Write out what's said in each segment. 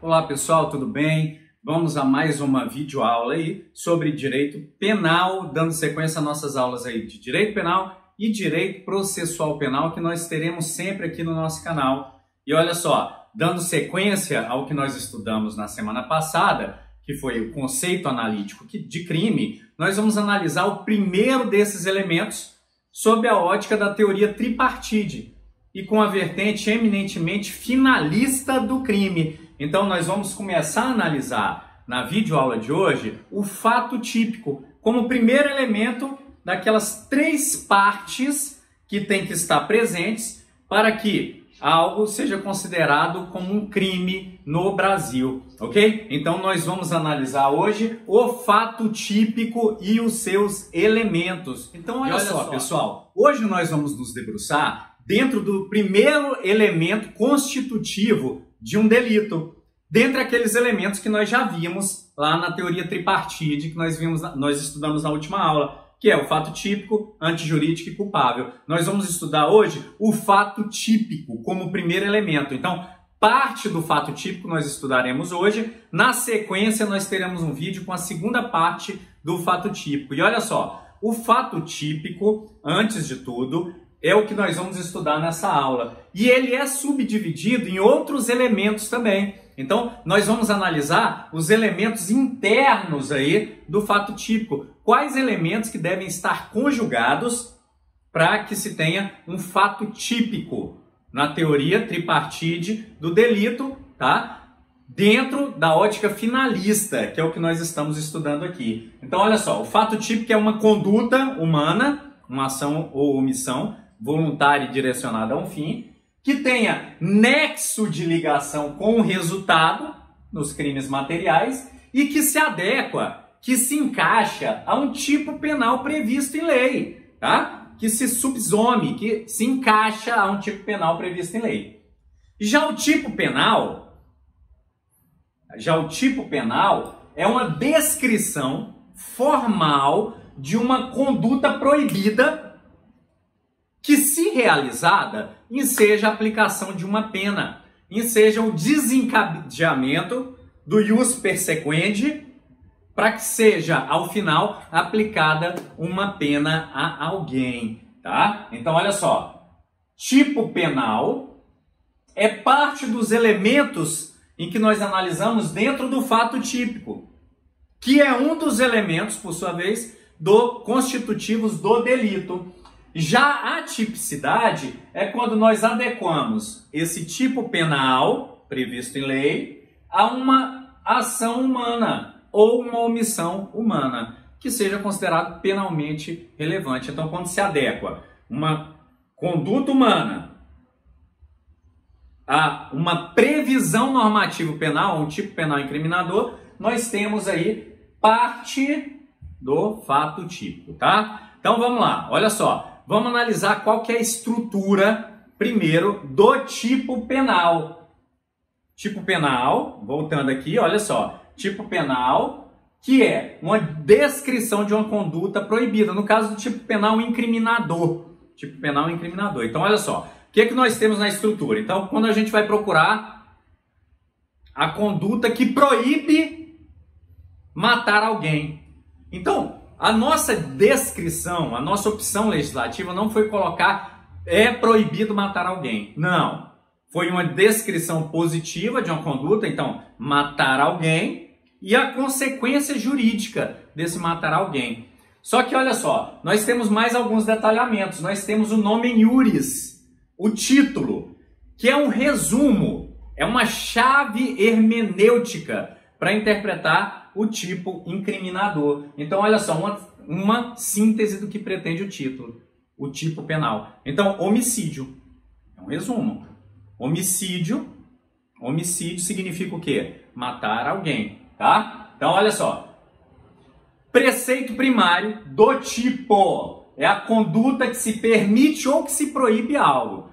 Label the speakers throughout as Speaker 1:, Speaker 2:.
Speaker 1: Olá pessoal, tudo bem? Vamos a mais uma videoaula aí sobre direito penal, dando sequência às nossas aulas aí de direito penal e direito processual penal que nós teremos sempre aqui no nosso canal. E olha só, dando sequência ao que nós estudamos na semana passada, que foi o conceito analítico de crime, nós vamos analisar o primeiro desses elementos sob a ótica da teoria tripartite e com a vertente eminentemente finalista do crime. Então nós vamos começar a analisar na videoaula de hoje o fato típico como primeiro elemento daquelas três partes que tem que estar presentes para que algo seja considerado como um crime no Brasil, ok? Então nós vamos analisar hoje o fato típico e os seus elementos. Então olha só, pessoal, hoje nós vamos nos debruçar dentro do primeiro elemento constitutivo de um delito, dentre aqueles elementos que nós já vimos lá na teoria tripartite, que nós estudamos na última aula, que é o fato típico, antijurídico e culpável. Nós vamos estudar hoje o fato típico como primeiro elemento. Então, parte do fato típico nós estudaremos hoje. Na sequência, nós teremos um vídeo com a segunda parte do fato típico. E olha só, o fato típico, antes de tudo, é o que nós vamos estudar nessa aula. E ele é subdividido em outros elementos também. Então, nós vamos analisar os elementos internos aí do fato típico. Quais elementos que devem estar conjugados para que se tenha um fato típico na teoria tripartite do delito, tá? Dentro da ótica finalista, que é o que nós estamos estudando aqui. Então, olha só, o fato típico é uma conduta humana, uma ação ou omissão voluntária e direcionada a um fim, que tenha nexo de ligação com o resultado nos crimes materiais e que se adequa, que se encaixa a um tipo penal previsto em lei, tá? Que se subsome, que se encaixa a um tipo penal previsto em lei. Já o tipo penal é uma descrição formal de uma conduta proibida que, se realizada, enseja a aplicação de uma pena, enseja o desencadeamento do ius persequendi, para que seja, ao final, aplicada uma pena a alguém, tá? Então, olha só, tipo penal é parte dos elementos em que nós analisamos dentro do fato típico, que é um dos elementos, por sua vez, constitutivos do delito. Já a tipicidade é quando nós adequamos esse tipo penal previsto em lei a uma ação humana ou uma omissão humana que seja considerado penalmente relevante. Então, quando se adequa uma conduta humana a uma previsão normativa penal, um tipo penal incriminador, nós temos aí parte do fato típico, tá? Então, vamos lá, olha só. Vamos analisar qual que é a estrutura, primeiro, do tipo penal. Tipo penal, voltando aqui, olha só. Tipo penal, que é uma descrição de uma conduta proibida. No caso do tipo penal incriminador. Tipo penal incriminador. Então, olha só. O que é que nós temos na estrutura? Então, quando a gente vai procurar a conduta que proíbe matar alguém. Então, a nossa descrição, a nossa opção legislativa não foi colocar é proibido matar alguém. Não. Foi uma descrição positiva de uma conduta, então, matar alguém e a consequência jurídica desse matar alguém. Só que, olha só, nós temos mais alguns detalhamentos. Nós temos o nomen iuris, o título, que é um resumo, é uma chave hermenêutica para interpretar o tipo incriminador. Então, olha só, uma síntese do que pretende o título, o tipo penal. Então, homicídio, é um resumo. Homicídio significa o quê? Matar alguém, tá? Então, olha só. Preceito primário do tipo é a conduta que se permite ou que se proíbe algo.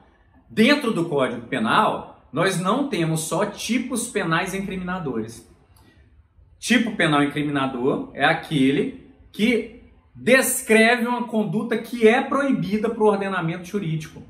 Speaker 1: Dentro do Código Penal, nós não temos só tipos penais incriminadores. Tipo penal incriminador é aquele que descreve uma conduta que é proibida para o ordenamento jurídico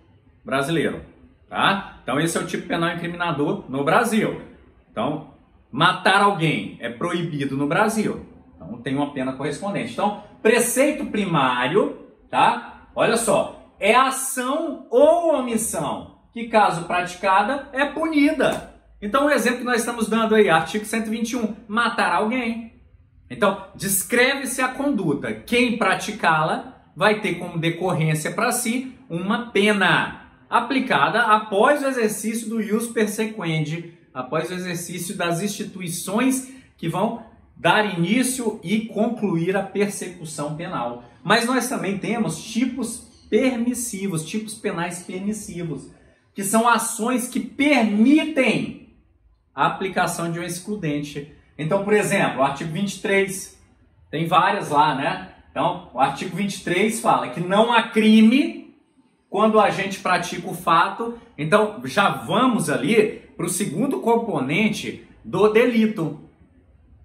Speaker 1: brasileiro, tá? Então esse é o tipo penal incriminador no Brasil. Então, Matar alguém é proibido no Brasil. Então tem uma pena correspondente. Então, preceito primário, tá? Olha só, é ação ou omissão que, caso praticada, é punida. Então, o exemplo que nós estamos dando aí, artigo 121, matar alguém. Então, descreve-se a conduta. Quem praticá-la vai ter como decorrência para si uma pena aplicada após o exercício do ius persequendi, após o exercício das instituições que vão dar início e concluir a persecução penal. Mas nós também temos tipos permissivos, tipos penais permissivos, que são ações que permitem a aplicação de um excludente. Então, por exemplo, o artigo 23, tem várias lá, né? Então, o artigo 23 fala que não há crime quando a gente pratica o fato. Então, já vamos ali para o segundo componente do delito,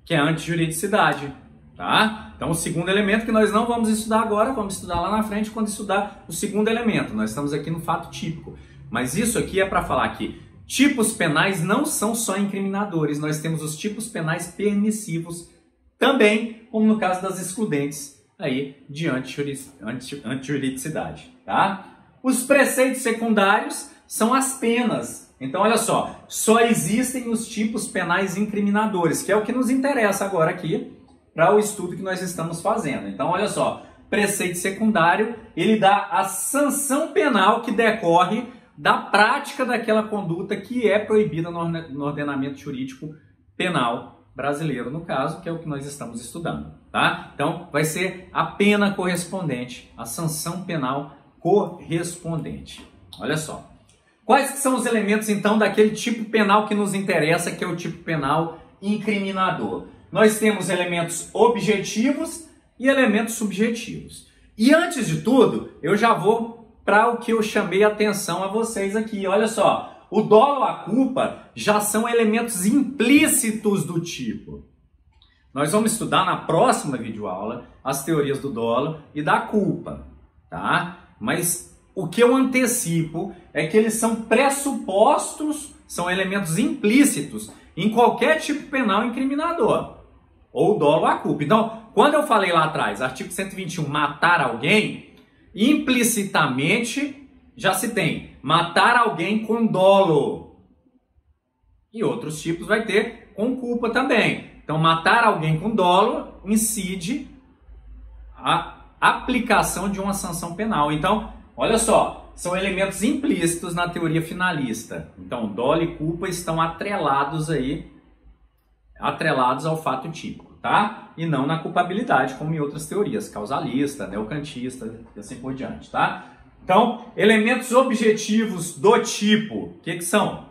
Speaker 1: que é a antijuridicidade, tá? Então, o segundo elemento que nós não vamos estudar agora, vamos estudar lá na frente quando estudar o segundo elemento. Nós estamos aqui no fato típico. Mas isso aqui é para falar que tipos penais não são só incriminadores, nós temos os tipos penais permissivos também, como no caso das excludentes aí de antijuridicidade, tá? Os preceitos secundários são as penas. Então, olha só existem os tipos penais incriminadores, que é o que nos interessa agora aqui para o estudo que nós estamos fazendo. Então, olha só, preceito secundário, ele dá a sanção penal que decorre da prática daquela conduta que é proibida no ordenamento jurídico penal brasileiro, no caso, que é o que nós estamos estudando, tá? Então, vai ser a pena correspondente, a sanção penal correspondente. Olha só. Quais são os elementos, então, daquele tipo penal que nos interessa, que é o tipo penal incriminador? Nós temos elementos objetivos e elementos subjetivos. E antes de tudo, eu já vou para o que eu chamei a atenção a vocês aqui. Olha só, o dolo, a culpa, já são elementos implícitos do tipo. Nós vamos estudar na próxima videoaula as teorias do dolo e da culpa, tá? Mas o que eu antecipo é que eles são pressupostos, são elementos implícitos em qualquer tipo penal incriminador, ou dolo à culpa. Então, quando eu falei lá atrás, artigo 121, matar alguém, implicitamente já se tem matar alguém com dolo. E outros tipos vai ter com culpa também. Então, matar alguém com dolo incide a aplicação de uma sanção penal. Então, olha só, são elementos implícitos na teoria finalista. Então, dolo e culpa estão atrelados ao fato típico, tá? E não na culpabilidade, como em outras teorias, causalista, neocantista e assim por diante, tá? Então, elementos objetivos do tipo, o que são?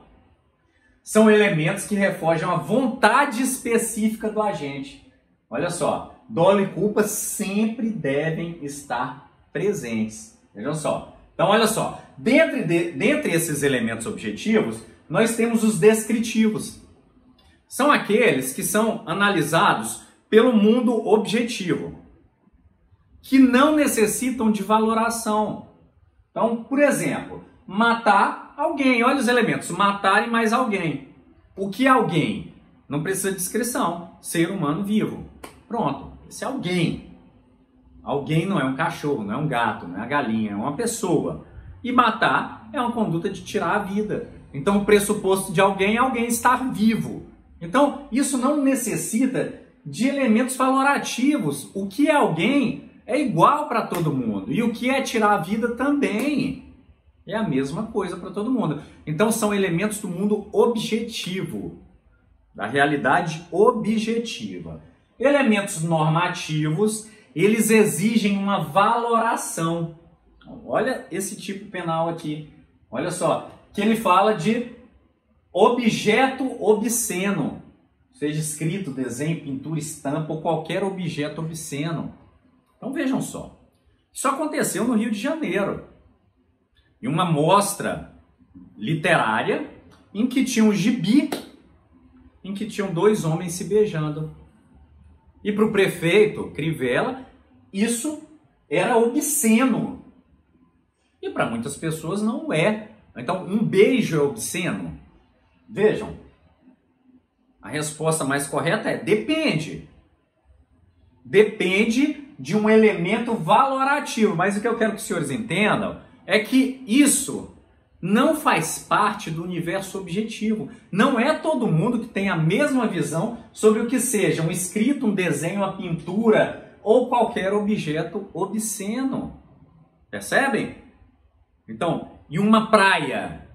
Speaker 1: São elementos que refogem a vontade específica do agente. Olha só, dolo e culpa sempre devem estar presentes. Vejam só. Então, olha só, dentre esses elementos objetivos, nós temos os descritivos. São aqueles que são analisados pelo mundo objetivo, que não necessitam de valoração. Então, por exemplo, matar alguém. Olha os elementos, matar e mais alguém. O que é alguém? Não precisa de descrição. Ser humano vivo. Pronto, esse é alguém. Alguém não é um cachorro, não é um gato, não é uma galinha, é uma pessoa. E matar é uma conduta de tirar a vida. Então, o pressuposto de alguém é alguém estar vivo. Então, isso não necessita de elementos valorativos. O que é alguém é igual para todo mundo. E o que é tirar a vida também é a mesma coisa para todo mundo. Então, são elementos do mundo objetivo, da realidade objetiva. Elementos normativos, eles exigem uma valoração. Olha esse tipo penal aqui. Olha só, que ele fala de objeto obsceno. Seja escrito, desenho, pintura, estampa ou qualquer objeto obsceno. Então vejam só. Isso aconteceu no Rio de Janeiro. Em uma mostra literária em que tinha um gibi, em que tinham dois homens se beijando. E para o prefeito Crivella, isso era obsceno. E para muitas pessoas não é. Então, um beijo é obsceno? Vejam, A resposta mais correta é depende. Depende de um elemento valorativo. Mas o que eu quero que os senhores entendam é que isso não faz parte do universo objetivo. Não é todo mundo que tem a mesma visão sobre o que seja um escrito, um desenho, uma pintura ou qualquer objeto obsceno. Percebem? Então, em uma praia,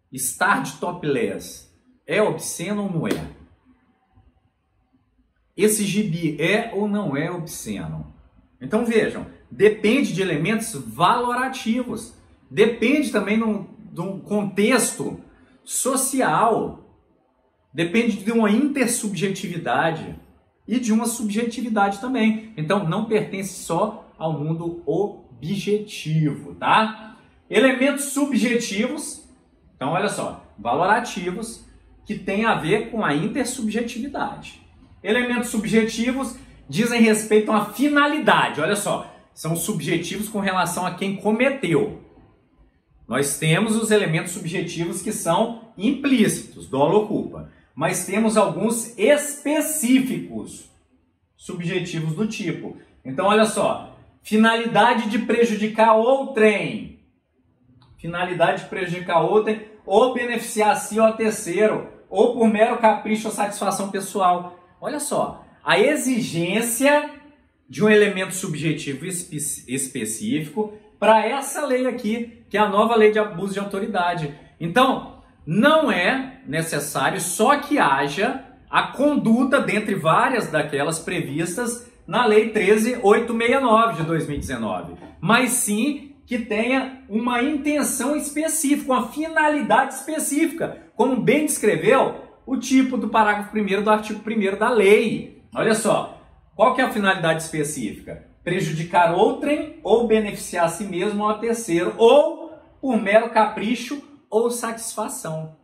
Speaker 1: estar de topless é obsceno ou não é? Esse gibi é ou não é obsceno? Então vejam, depende de elementos valorativos, depende também do contexto social, depende de uma intersubjetividade e de uma subjetividade também. Então não pertence só ao mundo objetivo, tá? Elementos subjetivos, então olha só, valorativos, que tem a ver com a intersubjetividade. Elementos subjetivos dizem respeito a uma finalidade, olha só, são subjetivos com relação a quem cometeu. Nós temos os elementos subjetivos que são implícitos, dolo ou culpa, mas temos alguns específicos subjetivos do tipo. Então olha só, finalidade de prejudicar outrem. Finalidade de prejudicar outrem ou beneficiar a si ou a terceiro, ou por mero capricho ou satisfação pessoal. Olha só, a exigência de um elemento subjetivo específico para essa lei aqui, que é a nova lei de abuso de autoridade. Então, não é necessário só que haja a conduta dentre várias daquelas previstas na lei 13.869 de 2019, mas sim que tenha uma intenção específica, uma finalidade específica, como bem descreveu o tipo do parágrafo 1º do artigo 1º da lei. Olha só, qual que é a finalidade específica? Prejudicar outrem ou beneficiar a si mesmo ou a terceiro, ou por mero capricho ou satisfação.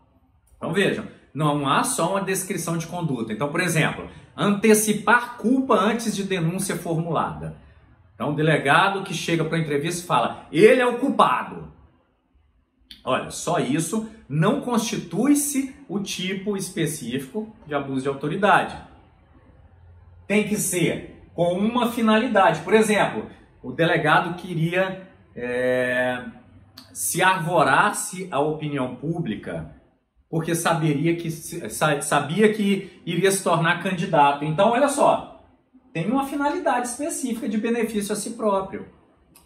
Speaker 1: Então vejam, não há só uma descrição de conduta. Então, por exemplo, antecipar culpa antes de denúncia formulada. Então, o delegado que chega para a entrevista e fala, ele é o culpado. Olha, só isso não constitui-se o tipo específico de abuso de autoridade. Tem que ser com uma finalidade. Por exemplo, o delegado queria se arvorasse à opinião pública porque sabia que iria se tornar candidato. Então, olha só, tem uma finalidade específica de benefício a si próprio,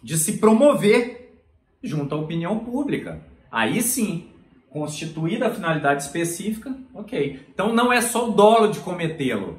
Speaker 1: de se promover junto à opinião pública. Aí sim, constituída a finalidade específica, ok. Então não é só o dolo de cometê-lo.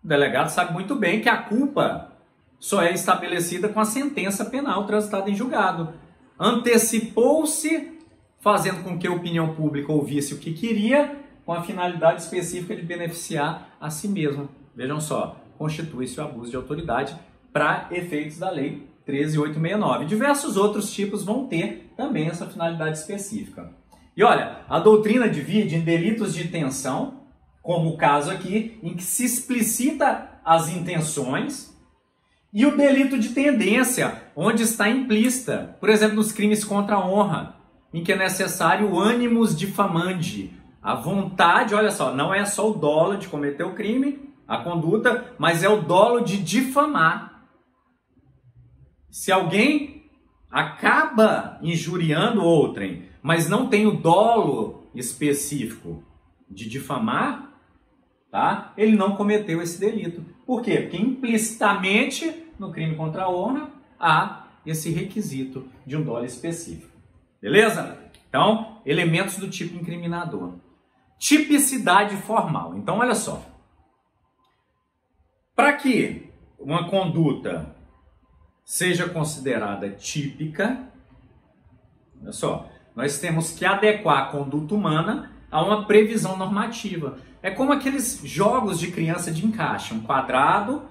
Speaker 1: O delegado sabe muito bem que a culpa só é estabelecida com a sentença penal transitada em julgado. Antecipou-se, fazendo com que a opinião pública ouvisse o que queria, com a finalidade específica de beneficiar a si mesmo. Vejam só, constitui-se o abuso de autoridade para efeitos da lei 13.869. Diversos outros tipos vão ter também essa finalidade específica. E olha, a doutrina divide em delitos de intenção, como o caso aqui, em que se explicita as intenções, e o delito de tendência, onde está implícita, por exemplo, nos crimes contra a honra, em que é necessário o animus diffamandi, a vontade, olha só, não é só o dolo de cometer o crime, a conduta, mas é o dolo de difamar. Se alguém acaba injuriando outrem, mas não tem o dolo específico de difamar, tá? Ele não cometeu esse delito. Por quê? Porque implicitamente no crime contra a honra há esse requisito de um dolo específico. Beleza? Então, elementos do tipo incriminador. Tipicidade formal. Então, olha só. Para que uma conduta seja considerada típica, olha só, nós temos que adequar a conduta humana a uma previsão normativa. É como aqueles jogos de criança de encaixe. Um quadrado,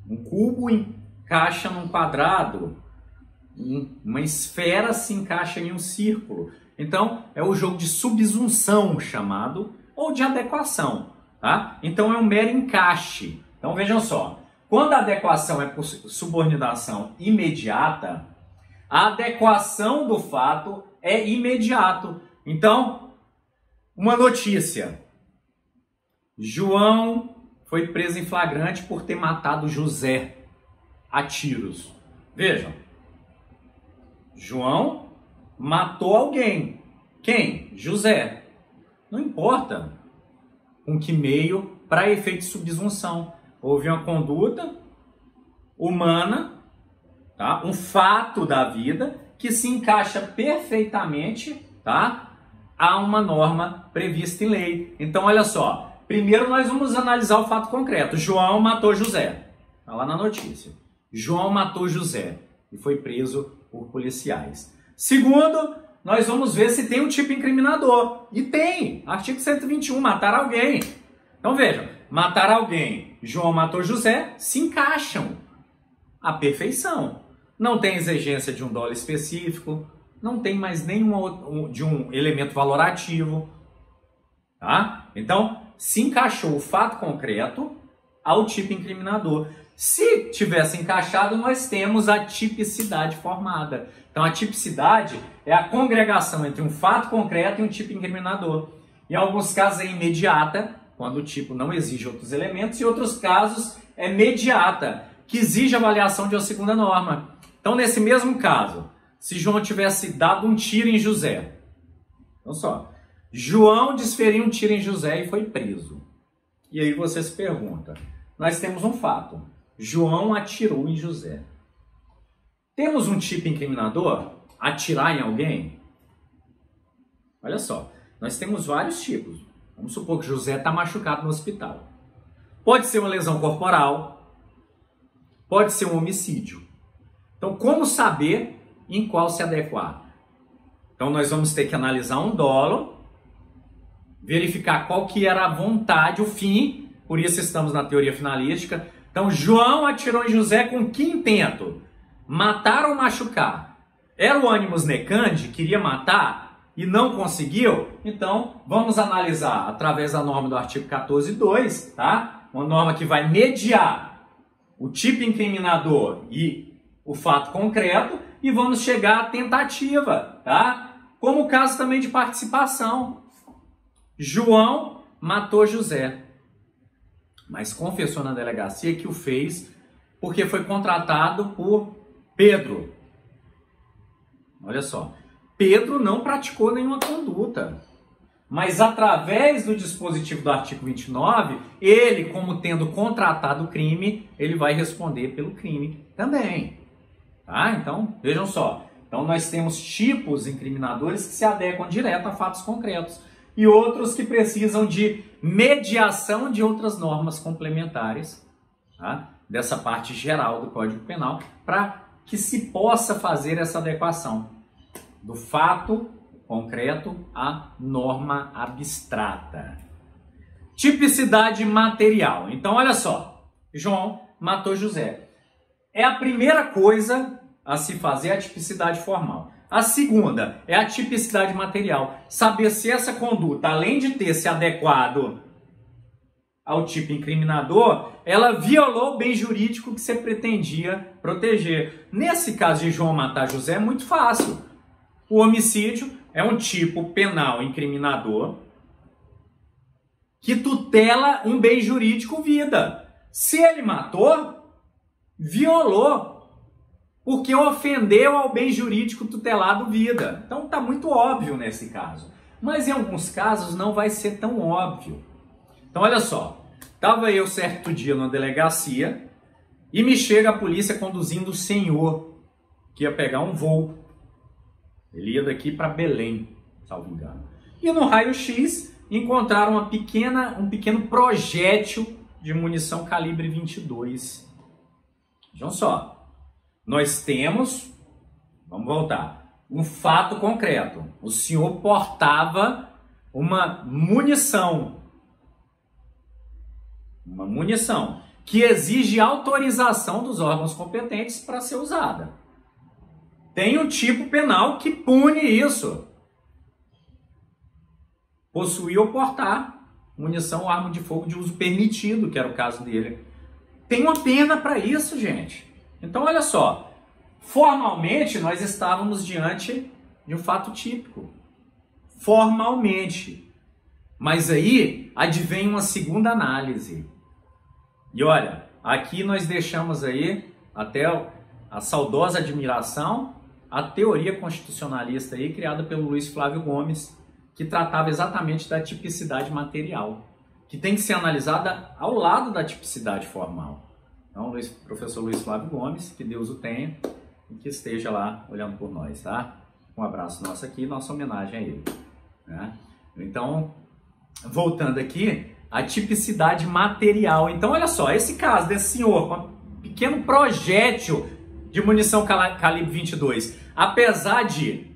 Speaker 1: um cubo encaixa num quadrado, uma esfera se encaixa em um círculo. Então, é o jogo de subsunção chamado, ou de adequação, tá? Então, é um mero encaixe. Então, vejam só, quando a adequação é por subordinação imediata, a adequação do fato é imediato. Então, Uma notícia. João foi preso em flagrante por ter matado José a tiros. Vejam. João matou alguém. Quem? José. Não importa com que meio, para efeito de subsunção. Houve uma conduta humana, tá? Um fato da vida que se encaixa perfeitamente, tá? A uma norma prevista em lei. Então, olha só. Primeiro nós vamos analisar o fato concreto. João matou José. Está lá na notícia. João matou José e foi preso por policiais. Segundo, nós vamos ver se tem um tipo incriminador. E tem. Artigo 121, matar alguém. Então vejam, matar alguém, João matou José, se encaixam à perfeição. Não tem exigência de um dolo específico, não tem mais nenhum de um elemento valorativo. Tá? Então, se encaixou o fato concreto ao tipo incriminador. Se tivesse encaixado, nós temos a tipicidade formada. Então, a tipicidade é a congregação entre um fato concreto e um tipo incriminador. Em alguns casos é imediata, quando o tipo não exige outros elementos, e em outros casos é mediata, que exige avaliação de uma segunda norma. Então, nesse mesmo caso, se João tivesse dado um tiro em José, olha só, João desferiu um tiro em José e foi preso. E aí você se pergunta, nós temos um fato, João atirou em José. Temos um tipo incriminador? Atirar em alguém? Olha só, nós temos vários tipos. Vamos supor que José está machucado no hospital. Pode ser uma lesão corporal, pode ser um homicídio. Então, como saber em qual se adequar? Então, nós vamos ter que analisar um dolo, verificar qual que era a vontade, o fim, por isso estamos na teoria finalística. Então, João atirou em José com que intento? Matar ou machucar? Era o animus necandi, queria matar e não conseguiu? Então, vamos analisar através da norma do artigo 14.2, tá? Uma norma que vai mediar o tipo incriminador e o fato concreto e vamos chegar à tentativa, tá? Como o caso também de participação. João matou José, mas confessou na delegacia que o fez porque foi contratado por Pedro. Olha só, Pedro não praticou nenhuma conduta, mas através do dispositivo do artigo 29, ele, como tendo contratado o crime, ele vai responder pelo crime também. Tá? Então, vejam só. Então, nós temos tipos incriminadores que se adequam direto a fatos concretos e outros que precisam de mediação de outras normas complementares, tá? Dessa parte geral do Código Penal, para que se possa fazer essa adequação do fato concreto à norma abstrata. Tipicidade material. Então, olha só. João matou José. É a primeira coisa a se fazer, a tipicidade formal. A segunda é a tipicidade material. Saber se essa conduta, além de ter se adequado ao tipo incriminador, ela violou o bem jurídico que você pretendia proteger. Nesse caso de João matar José é muito fácil. O homicídio é um tipo penal incriminador que tutela um bem jurídico vida. Se ele matou, violou, porque ofendeu ao bem jurídico tutelado vida. Então está muito óbvio nesse caso. Mas em alguns casos não vai ser tão óbvio. Então olha só, estava eu certo dia numa delegacia e me chega a polícia conduzindo o senhor que ia pegar um voo. Ele ia daqui para Belém, salvo engano. E no raio-x encontraram um pequeno projétil de munição calibre 22. Vejam só, nós temos, vamos voltar, um fato concreto. O senhor portava uma munição que exige autorização dos órgãos competentes para ser usada. Tem um tipo penal que pune isso. Possuir ou portar munição ou arma de fogo de uso permitido, que era o caso dele. Tem uma pena para isso, gente. Então, olha só. Formalmente, nós estávamos diante de um fato típico. Formalmente. Mas aí advém uma segunda análise. E olha, aqui nós deixamos aí até a saudosa admiração a teoria constitucionalista aí criada pelo Luiz Flávio Gomes, que tratava exatamente da tipicidade material, que tem que ser analisada ao lado da tipicidade formal. Então, professor Luiz Flávio Gomes, que Deus o tenha e que esteja lá olhando por nós, tá? Um abraço nosso aqui, nossa homenagem a ele, né? Então, voltando aqui, a tipicidade material. Então, olha só, esse caso desse senhor com um pequeno projétil de munição calibre 22, apesar de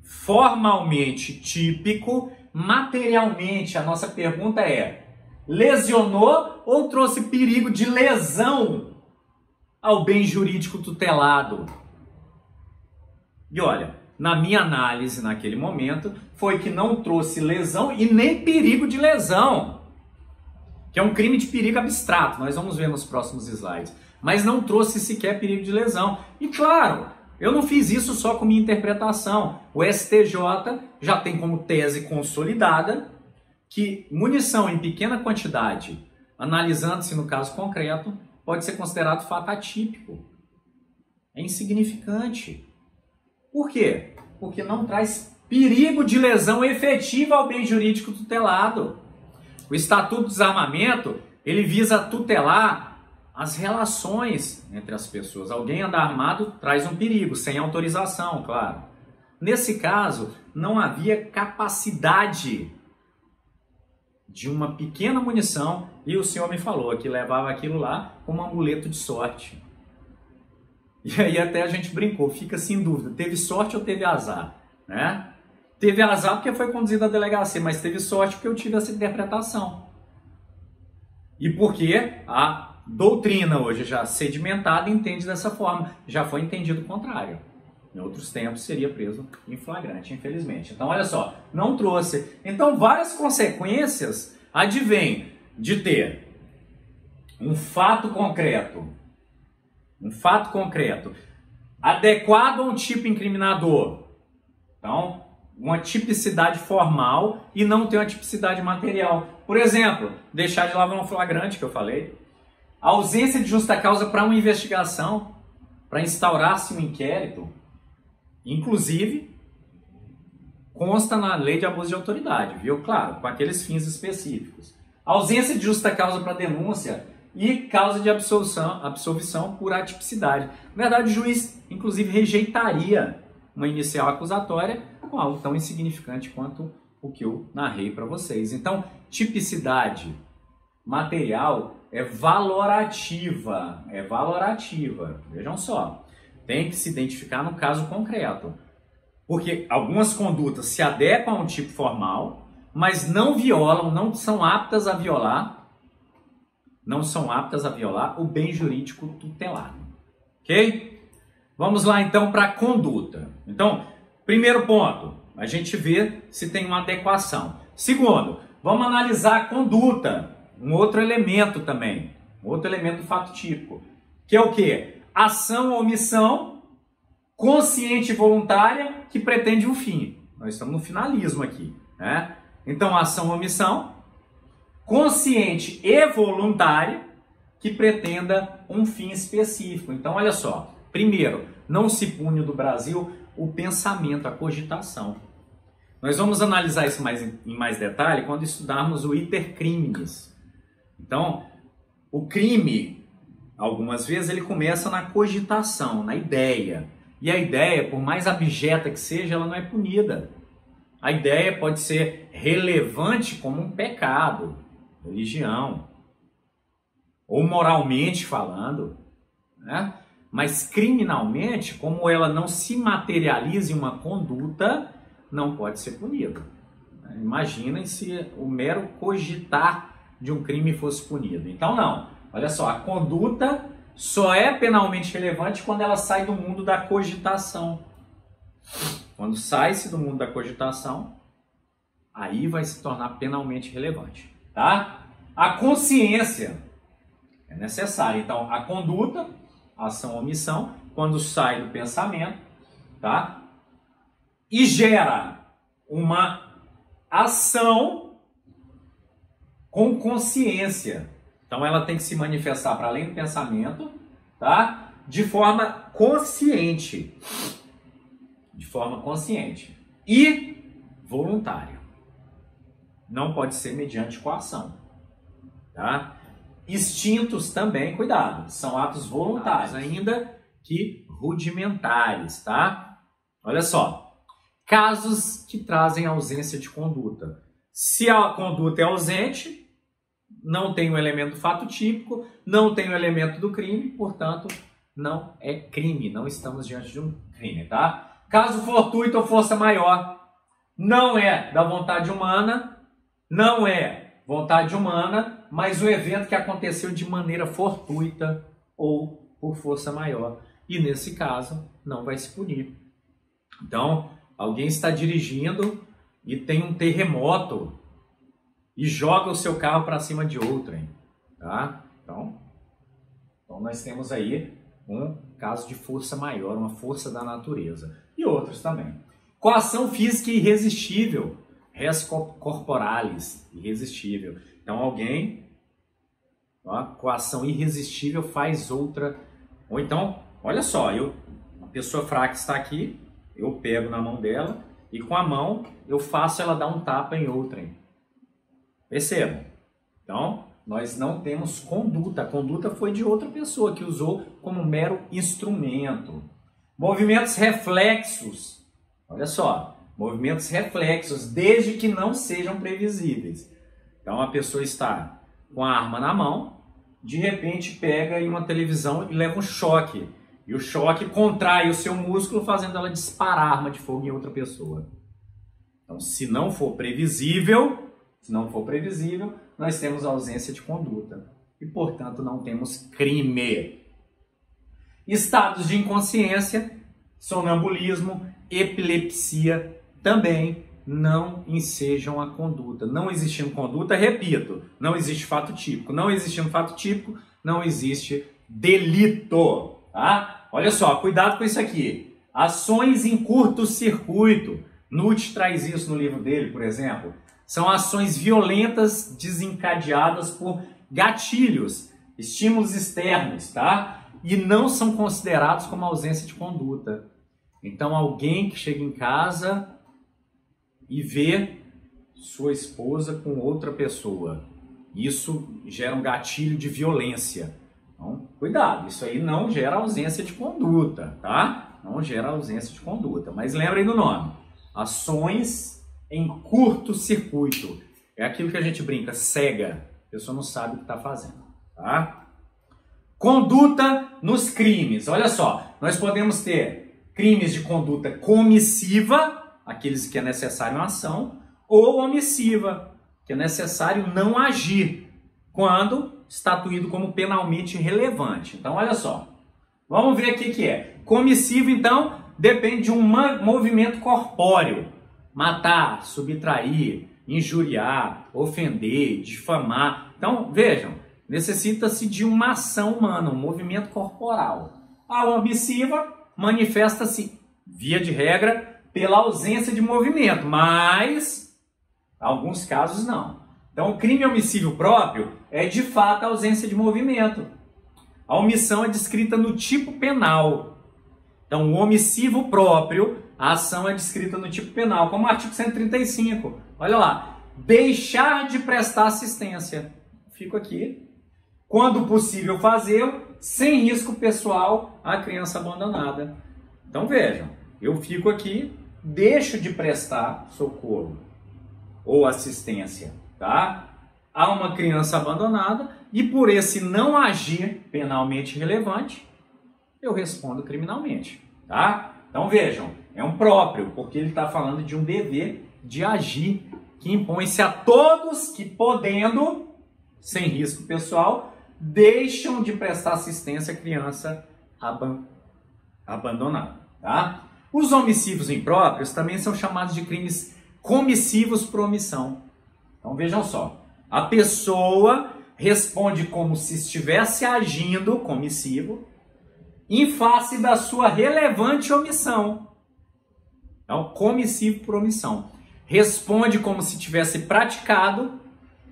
Speaker 1: formalmente típico, materialmente a nossa pergunta é: lesionou ou trouxe perigo de lesão ao bem jurídico tutelado? E olha, na minha análise naquele momento, foi que não trouxe lesão e nem perigo de lesão, que é um crime de perigo abstrato, nós vamos ver nos próximos slides, mas não trouxe sequer perigo de lesão. E claro, eu não fiz isso só com minha interpretação, o STJ já tem como tese consolidada que munição em pequena quantidade, analisando-se no caso concreto, pode ser considerado fato atípico, é insignificante. Por quê? Porque não traz perigo de lesão efetiva ao bem jurídico tutelado. O Estatuto do Desarmamento, ele visa tutelar as relações entre as pessoas. Alguém andar armado traz um perigo, sem autorização, claro. Nesse caso, não havia capacidade de uma pequena munição e o senhor me falou que levava aquilo lá como um amuleto de sorte. E aí até a gente brincou, fica sem dúvida, teve sorte ou teve azar, né? Teve azar porque foi conduzido à delegacia, mas teve sorte porque eu tive essa interpretação. E porque a doutrina hoje já sedimentada entende dessa forma, já foi entendido o contrário. Em outros tempos seria preso em flagrante, infelizmente. Então olha só, não trouxe. Então várias consequências advêm de ter um fato concreto adequado a um tipo incriminador. Então, uma tipicidade formal e não ter uma tipicidade material. Por exemplo, deixar de lavar um flagrante, que eu falei. A ausência de justa causa para uma investigação, para instaurar-se um inquérito. Inclusive, consta na lei de abuso de autoridade, viu? Claro, com aqueles fins específicos. A ausência de justa causa para denúncia e causa de absolvição por atipicidade. Na verdade, o juiz, inclusive, rejeitaria uma inicial acusatória com algo tão insignificante quanto o que eu narrei para vocês. Então, tipicidade material é valorativa, Vejam só, tem que se identificar no caso concreto, porque algumas condutas se adequam a um tipo formal, mas não violam, não são aptas a violar o bem jurídico tutelado. Ok? Vamos lá então para a conduta. Então, primeiro ponto, a gente vê se tem uma adequação. Segundo, vamos analisar a conduta, um outro elemento também, um outro elemento do fato típico, que é o quê? Ação ou omissão consciente e voluntária que pretende um fim. Nós estamos no finalismo aqui, né? Então, ação ou omissão consciente e voluntária que pretenda um fim específico. Então, olha só. Primeiro, não se pune do Brasil o pensamento, a cogitação. Nós vamos analisar isso em mais detalhe quando estudarmos o iter criminis. Então, o crime, algumas vezes, ele começa na cogitação, na ideia. E a ideia, por mais abjeta que seja, ela não é punida. A ideia pode ser relevante como um pecado, religião, ou moralmente falando, né? Mas criminalmente, como ela não se materializa em uma conduta, não pode ser punida. Imaginem se o mero cogitar de um crime fosse punido. Então não, olha só, a conduta só é penalmente relevante quando ela sai do mundo da cogitação. Quando sai-se do mundo da cogitação, aí vai se tornar penalmente relevante, tá? A consciência é necessária. Então, a conduta, ação ou omissão, quando sai do pensamento, tá? E gera uma ação com consciência. Então ela tem que se manifestar para além do pensamento, tá? De forma consciente. De forma consciente. E voluntária. Não pode ser mediante coação, tá? Instintos também, cuidado, são atos voluntários, ainda que rudimentares, tá? Olha só, casos que trazem ausência de conduta. Se a conduta é ausente, não tem o elemento do fato típico, não tem o elemento do crime, portanto, não é crime, não estamos diante de um crime, tá? Caso fortuito ou força maior, não é da vontade humana, não é vontade humana, mas o evento que aconteceu de maneira fortuita ou por força maior. E nesse caso, não vai se punir. Então, alguém está dirigindo e tem um terremoto e joga o seu carro para cima de outrem, tá? Então nós temos aí um caso de força maior, uma força da natureza. E outros também. Coação física irresistível. Res corporalis, irresistível. Então alguém, ó, coação irresistível faz outra. Ou então, olha só, uma pessoa fraca está aqui, eu pego na mão dela e com a mão eu faço ela dar um tapa em outrem. Percebam? Então, nós não temos conduta. A conduta foi de outra pessoa que usou como mero instrumento. Movimentos reflexos. Olha só. Movimentos reflexos, desde que não sejam previsíveis. Então a pessoa está com a arma na mão, de repente pega em uma televisão e leva um choque. E o choque contrai o seu músculo, fazendo ela disparar a arma de fogo em outra pessoa. Então, se não for previsível, nós temos ausência de conduta. E, portanto, não temos crime. Estados de inconsciência, sonambulismo, epilepsia, também não ensejam a conduta. Não existindo conduta, repito, não existe fato típico. Não existindo fato típico, não existe delito. Tá? Olha só, cuidado com isso aqui. Ações em curto-circuito. Nutt traz isso no livro dele, por exemplo. São ações violentas desencadeadas por gatilhos, estímulos externos, tá? E não são considerados como ausência de conduta. Então, alguém que chega em casa e vê sua esposa com outra pessoa, isso gera um gatilho de violência. Então, cuidado, isso aí não gera ausência de conduta, tá? Não gera ausência de conduta. Mas lembrem do nome. Ações em curto-circuito. É aquilo que a gente brinca, cega. A pessoa não sabe o que está fazendo, tá? Conduta nos crimes. Olha só, nós podemos ter crimes de conduta comissiva, aqueles que é necessário uma ação, ou omissiva, que é necessário não agir, quando estatuído como penalmente relevante. Então, olha só, vamos ver aqui o que é. Comissivo, então, depende de um movimento corpóreo. Matar, subtrair, injuriar, ofender, difamar. Então, vejam, necessita-se de uma ação humana, um movimento corporal. A omissiva manifesta-se, via de regra, pela ausência de movimento, mas em alguns casos não. Então, o crime omissivo próprio é de fato a ausência de movimento. A omissão é descrita no tipo penal. Então, o omissivo próprio, a ação é descrita no tipo penal, como o artigo 135. Olha lá, deixar de prestar assistência. Fico aqui. Quando possível fazê-lo, sem risco pessoal à criança abandonada. Então vejam, eu fico aqui, deixo de prestar socorro ou assistência, tá? A uma criança abandonada e por esse não agir penalmente relevante, eu respondo criminalmente, tá? Então vejam, é um próprio, porque ele está falando de um dever de agir que impõe-se a todos que, podendo, sem risco pessoal, deixam de prestar assistência à criança abandonada, tá? Os omissivos impróprios também são chamados de crimes comissivos por omissão. Então vejam só, a pessoa responde como se estivesse agindo comissivo em face da sua relevante omissão. Então, comissivo por omissão. Responde como se tivesse praticado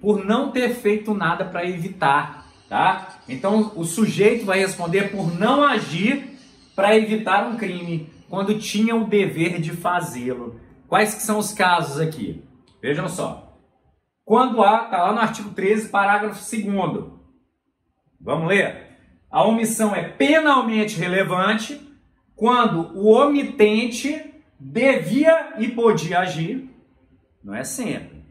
Speaker 1: por não ter feito nada para evitar, tá? Então o sujeito vai responder por não agir para evitar um crime, quando tinha o dever de fazê-lo. Quais que são os casos aqui? Vejam só. Quando está lá no artigo 13, parágrafo 2º. Vamos ler? A omissão é penalmente relevante quando o omitente devia e podia agir. Não é sempre.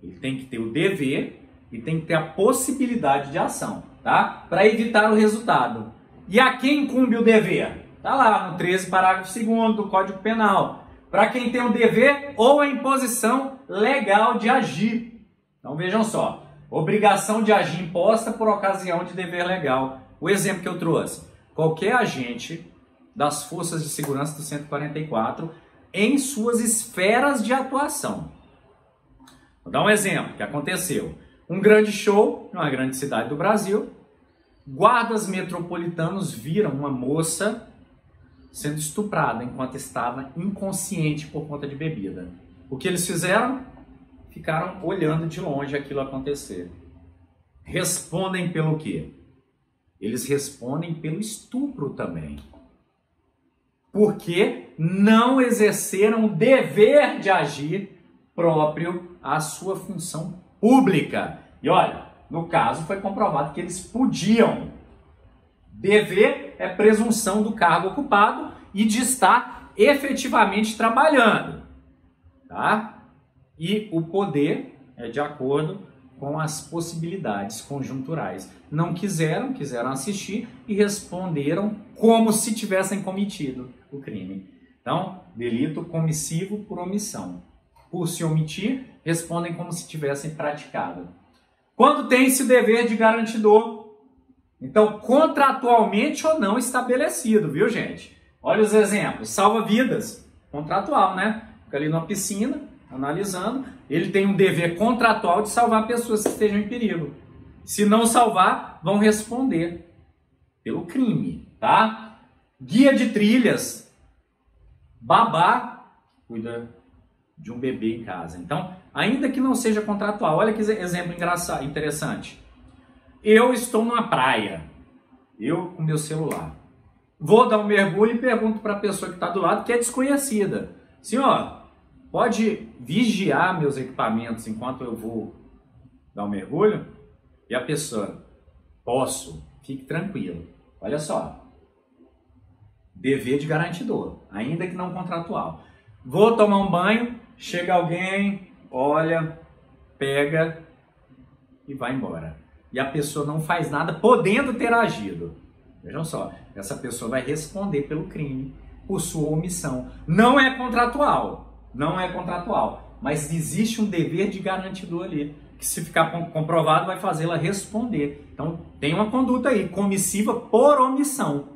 Speaker 1: Ele tem que ter o dever e tem que ter a possibilidade de ação, tá? Para evitar o resultado. E a quem incumbe o dever? Está lá no 13, parágrafo 2º do Código Penal. Para quem tem o dever ou a imposição legal de agir. Então vejam só. Obrigação de agir imposta por ocasião de dever legal. O exemplo que eu trouxe. Qualquer agente das forças de segurança do 144 em suas esferas de atuação. Vou dar um exemplo que aconteceu. Um grande show em uma grande cidade do Brasil. Guardas metropolitanos viram uma moça sendo estuprada enquanto estava inconsciente por conta de bebida. O que eles fizeram? Ficaram olhando de longe aquilo acontecer. Respondem pelo quê? Eles respondem pelo estupro também. Porque não exerceram o dever de agir próprio à sua função pública. E olha, no caso foi comprovado que eles podiam. Dever é presunção do cargo ocupado e de estar efetivamente trabalhando, tá? E o poder é de acordo com as possibilidades conjunturais. Não quiseram assistir e responderam como se tivessem cometido o crime. Então, delito comissivo por omissão. Por se omitir, respondem como se tivessem praticado. Quando tem-se o dever de garantidor? Então, contratualmente ou não estabelecido, viu, gente? Olha os exemplos. Salva-vidas, contratual, né? Fica ali numa piscina, analisando. Ele tem um dever contratual de salvar pessoas que estejam em perigo. Se não salvar, vão responder pelo crime, tá? Guia de trilhas. Babá cuida de um bebê em casa. Então, ainda que não seja contratual, olha que exemplo engraçado, interessante. Eu estou numa praia, eu com meu celular. Vou dar um mergulho e pergunto para a pessoa que está do lado, que é desconhecida. Senhor, pode vigiar meus equipamentos enquanto eu vou dar um mergulho? E a pessoa, posso, fique tranquilo. Olha só, dever de garantidor, ainda que não contratual. Vou tomar um banho, chega alguém, olha, pega e vai embora. E a pessoa não faz nada podendo ter agido. Vejam só, essa pessoa vai responder pelo crime por sua omissão. Não é contratual, mas existe um dever de garantidor ali, que se ficar comprovado vai fazê-la responder. Então tem uma conduta aí, comissiva por omissão,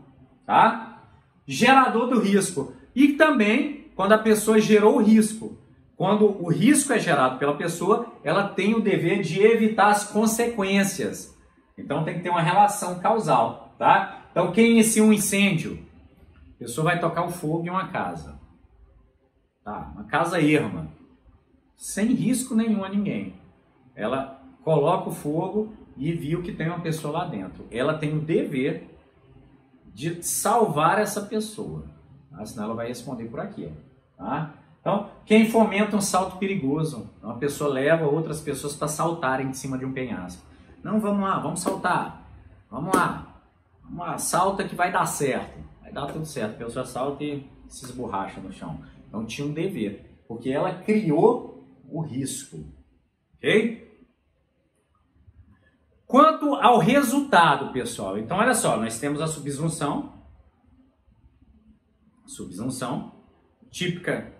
Speaker 1: tá? Gerador do risco. E também quando a pessoa gerou o risco. Quando o risco é gerado pela pessoa, ela tem o dever de evitar as consequências. Então tem que ter uma relação causal, tá? Então quem inicia um incêndio? A pessoa vai tocar o fogo em uma casa. Tá? Uma casa erma. Sem risco nenhum a ninguém. Ela coloca o fogo e viu que tem uma pessoa lá dentro. Ela tem o dever de salvar essa pessoa. Tá? Senão ela vai responder por aqui. Tá? Então, quem fomenta um salto perigoso, uma pessoa leva outras pessoas para saltarem de cima de um penhasco. Não, vamos lá, vamos saltar. Vamos lá, salta que vai dar certo. Vai dar tudo certo. A pessoa salta e se esborracha no chão. Então tinha um dever, porque ela criou o risco. Ok? Quanto ao resultado, pessoal, então olha só, nós temos a subsunção, típica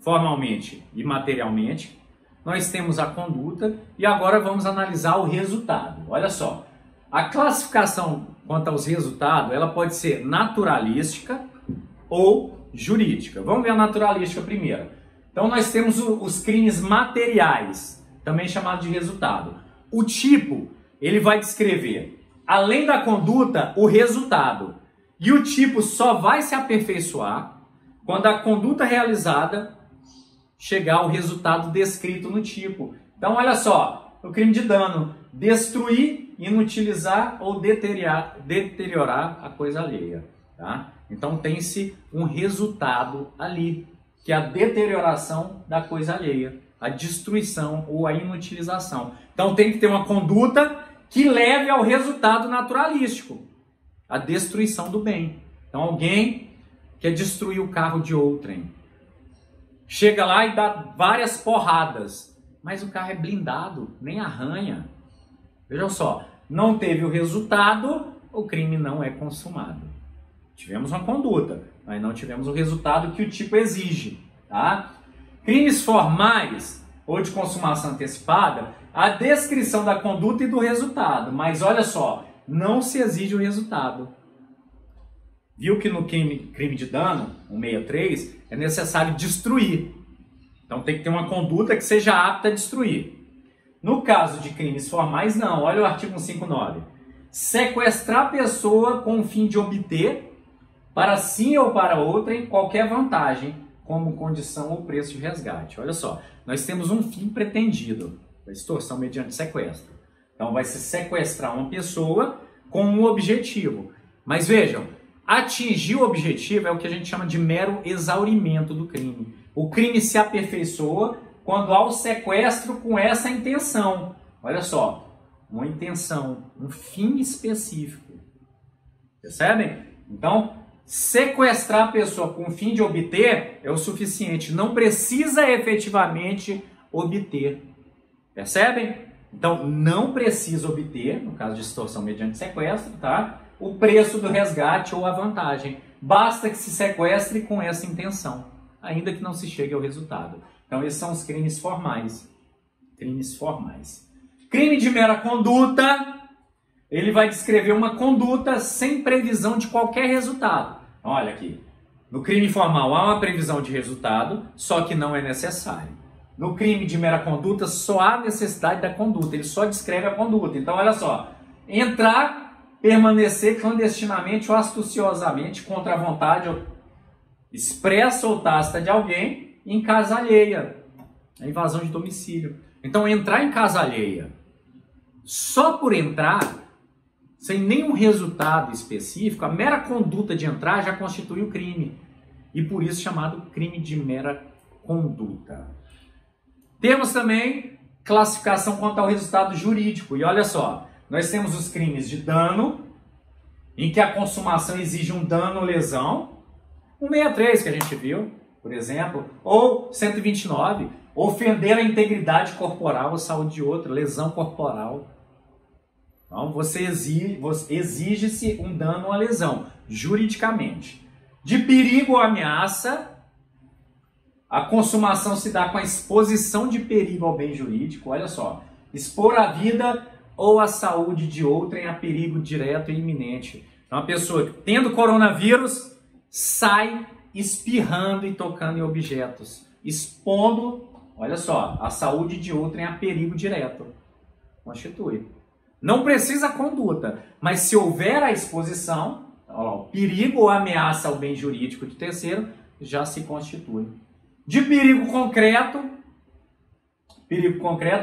Speaker 1: formalmente e materialmente, nós temos a conduta e agora vamos analisar o resultado. Olha só, a classificação quanto aos resultados, ela pode ser naturalística ou jurídica. Vamos ver a naturalística primeiro. Então nós temos os crimes materiais, também chamado de resultado. O tipo, ele vai descrever, além da conduta, o resultado. E o tipo só vai se aperfeiçoar quando a conduta realizada chegar ao resultado descrito no tipo. Então, olha só, o crime de dano, destruir, inutilizar ou deteriorar a coisa alheia, tá? Então tem-se um resultado ali, que é a deterioração da coisa alheia, a destruição ou a inutilização. Então tem que ter uma conduta que leve ao resultado naturalístico, a destruição do bem. Então alguém quer destruir o carro de outrem, chega lá e dá várias porradas, mas o carro é blindado, nem arranha. Vejam só, não teve o resultado, o crime não é consumado. Tivemos uma conduta, mas não tivemos o resultado que o tipo exige, tá? Crimes formais ou de consumação antecipada, a descrição da conduta e do resultado, mas olha só, não se exige o resultado. Viu que no crime de dano, 163, é necessário destruir. Então tem que ter uma conduta que seja apta a destruir. No caso de crimes formais, não. Olha o artigo 159. Sequestrar a pessoa com o fim de obter, para si ou para outrem, qualquer vantagem, como condição ou preço de resgate. Olha só, nós temos um fim pretendido, a extorsão mediante sequestro. Então vai se sequestrar uma pessoa com um objetivo. Mas vejam, atingir o objetivo é o que a gente chama de mero exaurimento do crime. O crime se aperfeiçoa quando há o sequestro com essa intenção. Olha só, uma intenção, um fim específico. Percebem? Então, sequestrar a pessoa com o fim de obter é o suficiente. Não precisa efetivamente obter. Percebem? Então, não precisa obter, no caso de extorsão mediante sequestro, tá? O preço do resgate ou a vantagem. Basta que se sequestre com essa intenção, ainda que não se chegue ao resultado. Então, esses são os crimes formais. Crimes formais. Crime de mera conduta, ele vai descrever uma conduta sem previsão de qualquer resultado. Olha aqui, no crime formal há uma previsão de resultado, só que não é necessário. No crime de mera conduta, só há necessidade da conduta, ele só descreve a conduta. Então, olha só, entrar, permanecer clandestinamente ou astuciosamente contra a vontade expressa ou tácita de alguém em casa alheia, a invasão de domicílio. Então, entrar em casa alheia só por entrar, sem nenhum resultado específico, a mera conduta de entrar já constitui o crime. E por isso chamado crime de mera conduta. Temos também classificação quanto ao resultado jurídico. E olha só, nós temos os crimes de dano, em que a consumação exige um dano ou lesão. 163 que a gente viu, por exemplo. Ou 129, ofender a integridade corporal ou saúde de outra, lesão corporal. Então, exige-se um dano ou uma lesão, juridicamente. De perigo ou ameaça, a consumação se dá com a exposição de perigo ao bem jurídico. Olha só, expor a vida ou a saúde de outrem a perigo direto e iminente. Então, a pessoa tendo coronavírus sai espirrando e tocando em objetos, expondo, olha só, a saúde de outrem a perigo direto. Constitui. Não precisa conduta, mas se houver a exposição, ó, perigo ou ameaça ao bem jurídico de terceiro, já se constitui. De perigo concreto,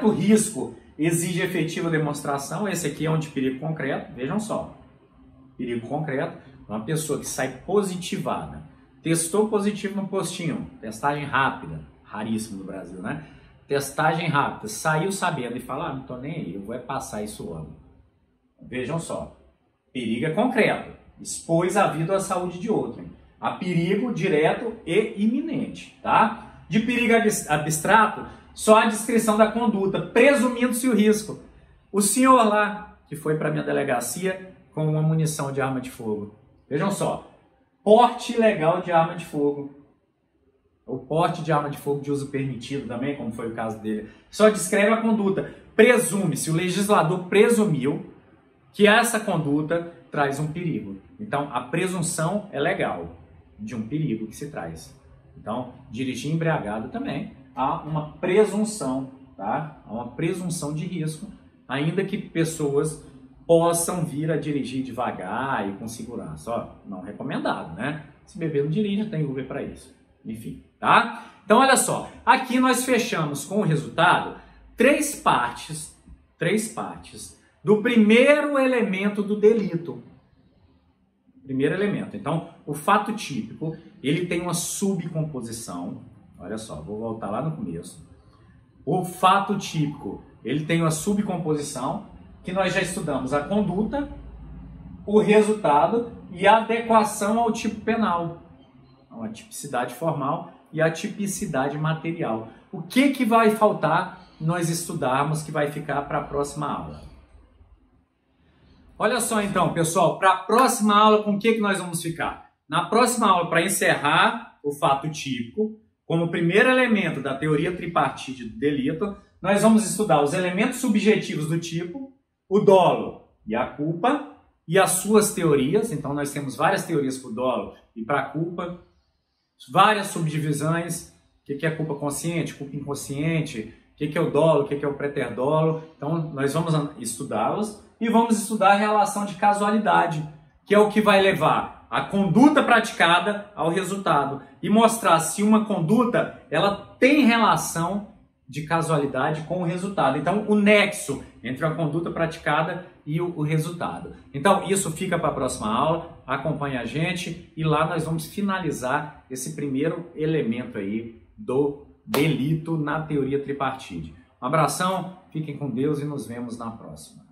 Speaker 1: o risco exige efetiva demonstração. Esse aqui é um de perigo concreto, vejam só. Perigo concreto, uma pessoa que sai positivada, testou positivo no postinho, testagem rápida, raríssimo no Brasil, né? Testagem rápida, saiu sabendo e fala, não tô nem aí, eu vou passar isso logo. Vejam só, perigo é concreto, expôs a vida ou a saúde de outrem. A perigo direto e iminente, tá? De perigo abstrato, só a descrição da conduta, presumindo-se o risco. O senhor lá, que foi para minha delegacia com uma munição de arma de fogo. Vejam só, porte ilegal de arma de fogo. O porte de arma de fogo de uso permitido também, como foi o caso dele, só descreve a conduta. Presume-se, o legislador presumiu que essa conduta traz um perigo. Então, a presunção é legal de um perigo que se traz. Então, dirigir embriagado também há uma presunção, tá? Há uma presunção de risco, ainda que pessoas possam vir a dirigir devagar e com segurança. Ó, não recomendado, né? Se beber não dirige, tem Uber para isso. Enfim, tá? Então, olha só. Aqui nós fechamos com o resultado 3 partes três partes do primeiro elemento do delito. Primeiro elemento. Então, o fato típico, ele tem uma subcomposição. Olha só, vou voltar lá no começo. O fato típico, ele tem uma subcomposição que nós já estudamos: a conduta, o resultado e a adequação ao tipo penal. Então, a tipicidade formal e a tipicidade material. O que vai faltar nós estudarmos que vai ficar para a próxima aula? Olha só então, pessoal, para a próxima aula, com o que nós vamos ficar? Na próxima aula, para encerrar o fato típico, como primeiro elemento da teoria tripartite do delito, nós vamos estudar os elementos subjetivos do tipo, o dolo e a culpa, e as suas teorias. Então, nós temos várias teorias para o dolo e para a culpa, várias subdivisões: o que é culpa consciente, culpa inconsciente, o que é o dolo, o que é o preterdolo. Então, nós vamos estudá-los e vamos estudar a relação de casualidade, que é o que vai levar a conduta praticada ao resultado e mostrar se uma conduta ela tem relação de casualidade com o resultado. Então, o nexo entre a conduta praticada e o resultado. Então, isso fica para a próxima aula. Acompanhe a gente e lá nós vamos finalizar esse primeiro elemento aí do delito na teoria tripartite. Um abração, fiquem com Deus e nos vemos na próxima.